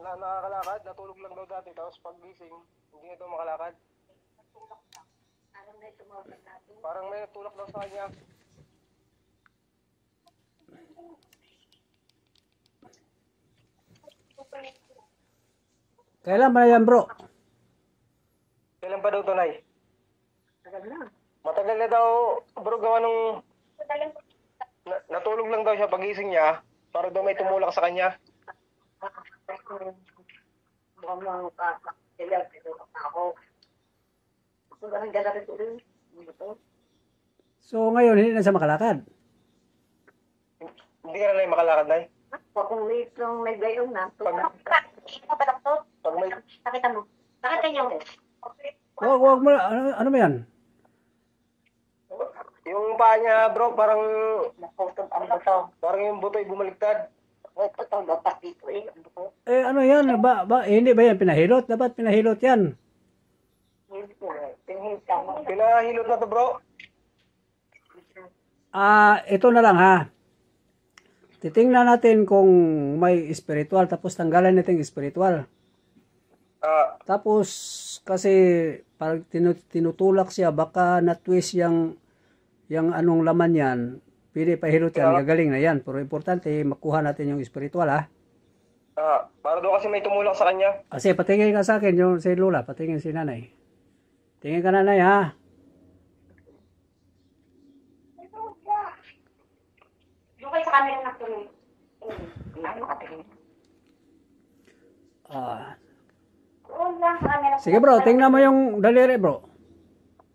nakakalakad, natulog lang daw dati, tapos paggising, hindi na ito makalakad. Parang may tulak daw sa kanya. Kailan ba yan, bro? Kailan pa daw ito, Nay? Matagal na daw, bro, gawa nung natulog lang daw siya pagising niya, para daw may tumulak sa kanya. So ngayon, hindi na siya makalakad. Hindi ka na, Nay, makalakad, Nay. Kung may gayong na, Pag may, nakita mo. Bakit ganyan? Wag mo, ano ba yan? yung paa niya, bro, parang Naputol ang buto. yung buto'y bumaliktad. May putol dapat dito eh. Ang buto. Ano yan? Hindi ba yan pinahilot? Dapat pinahilot yan. Pinihita mo. Pinahilot na to, bro. Ito na lang ha. Titingnan natin kung may spiritual, tapos tanggalan natin yung spiritual. Tapos, kasi parang tinutulak siya, baka na-twist yung anong laman yan, pwede pahilot yan, gagaling na yan. Pero importante, makuha natin yung spiritual ha. Para doon kasi may tumulak sa kanya. Kasi patingin ka sa akin, yung si Lola, patingin si nanay. Tingin ka nanay ha. Yung kayo sa camera na tuloy. Ano ka tingin? Lang sa camera. Sige bro, tingnan mo yung daliri bro.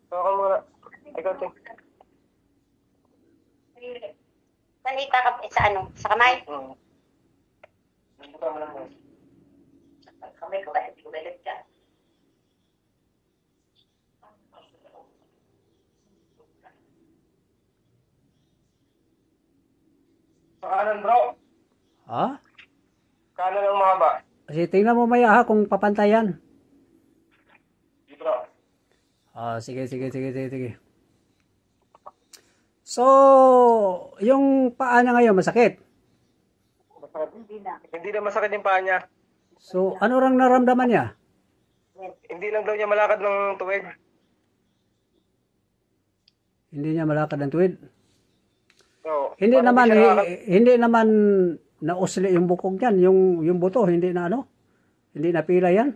Hawakan mo na. Ikaw, ting. Salita ka sa ano? Sa kamay? Buka mo lang, Nay. Sa kamay ko kasi buwelit ka. Sa kanan, bro. Ha? Kanan ang mahaba. Kasi tingnan mo maya ha kung papantayan. Di, bro. Sige. So, yung paa niya ngayon masakit. Hindi na masakit yung paa niya. So, ano rang naramdaman niya? Hindi lang daw niya malakad ng tuwid. Hindi niya malakad ng tuwid. So, Hindi parang naman siya nakaka- hindi naman nausli yung bukog niyan, yung buto hindi na ano. Hindi na pila yan.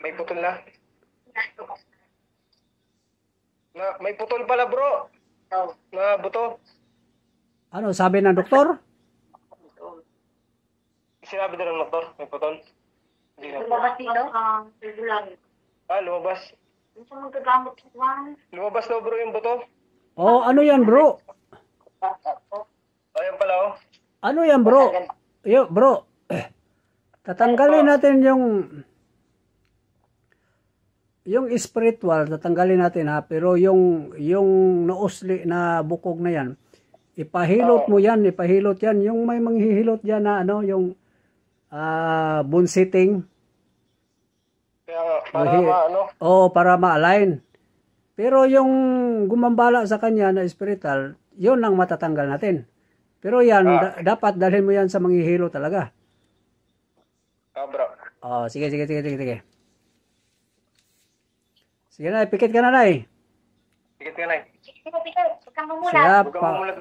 May putol na. May putol pala, bro. Na buto. Ano sabi ng doktor? Sinabi na ng doktor, may putol. Hindi na. Lumabas dito? Lang. Lumabas. Ano sa mga gagamot sa buwan? Lumabas daw, bro, yung buto. Ano yan bro? Ayan pala, oh. Ano yan bro? Bro, tatanggalin natin yung spiritual, tatanggalin natin ha, pero yung nausli na bukog na yan, ipahilot mo yan, yung may manghihilot diyan na ano, yung bunsiting. Kaya nga, para maano. Para ma-align. Pero yung gumambala sa kanya na spiritual, yun ang matatanggal natin. Pero yan, dapat dalhin mo yan sa manghihilo talaga. Bro. Sige. Sige na, pikit ka na, Nay. Pikit ka, Nay. Sige, huwag kang mamula. Siya, Huwag kang mamulat.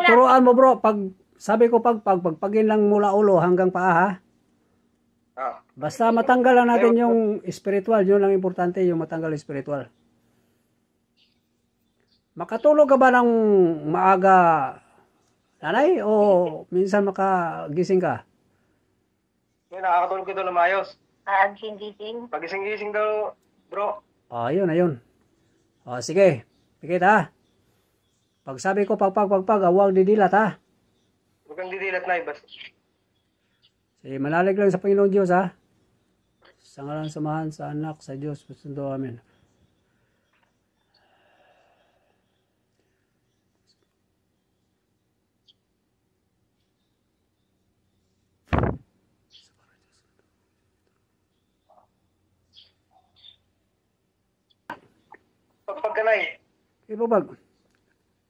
turuan mo bro, sabi ko pagpagin lang mula ulo hanggang paa ha. Basta matanggal lang natin yung spiritual, yun lang importante, yung matanggal yung spiritual. Makatulog ka ba ng maaga, nanay? O minsan makagising ka? Ngayon, nakakatulog ka daw na maayos. Gising. Pagising-gising daw, bro. Ayun. Sige, pikit ha. Pag sabi ko pagpag, huwag didilat ha. Huwag kang didilat, Nay. Basta. Sige, manalig lang sa Panginoon Diyos ha. Sa ngalan samahan sa anak, sa Diyos, sundo, amen. Pagpag ka, Nay. Ipabag.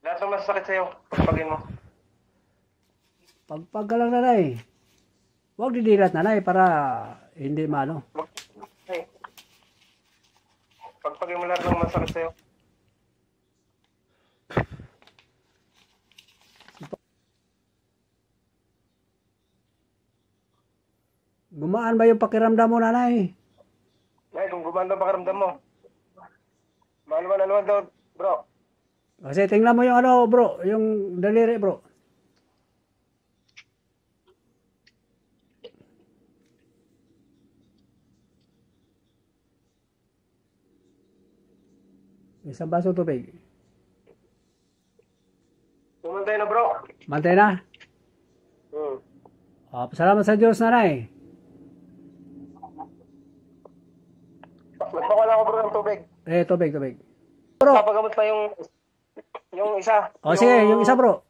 Lahat ng masasakit sa'yo, pagpagin mo. Pagpag ka lang nanay. Huwag didilat nanay para hindi maano. Ay. Pagpagay mo lahat ng masakit sa'yo. Gumaan ba yung pakiramdam mo nanay? Ay, kung gumanda pakiramdam mo. Maalaman naman daw, bro. Kasi tingnan mo yung ano bro, yung daliri bro. Isang baso tubig. Pumantay na, bro. Mantay na. Salamat sa Diyos nanay. Nagpakala ko, bro, ng tubig. Tubig. Bro. Papagamot pa yung isa. Sige, yung isa bro.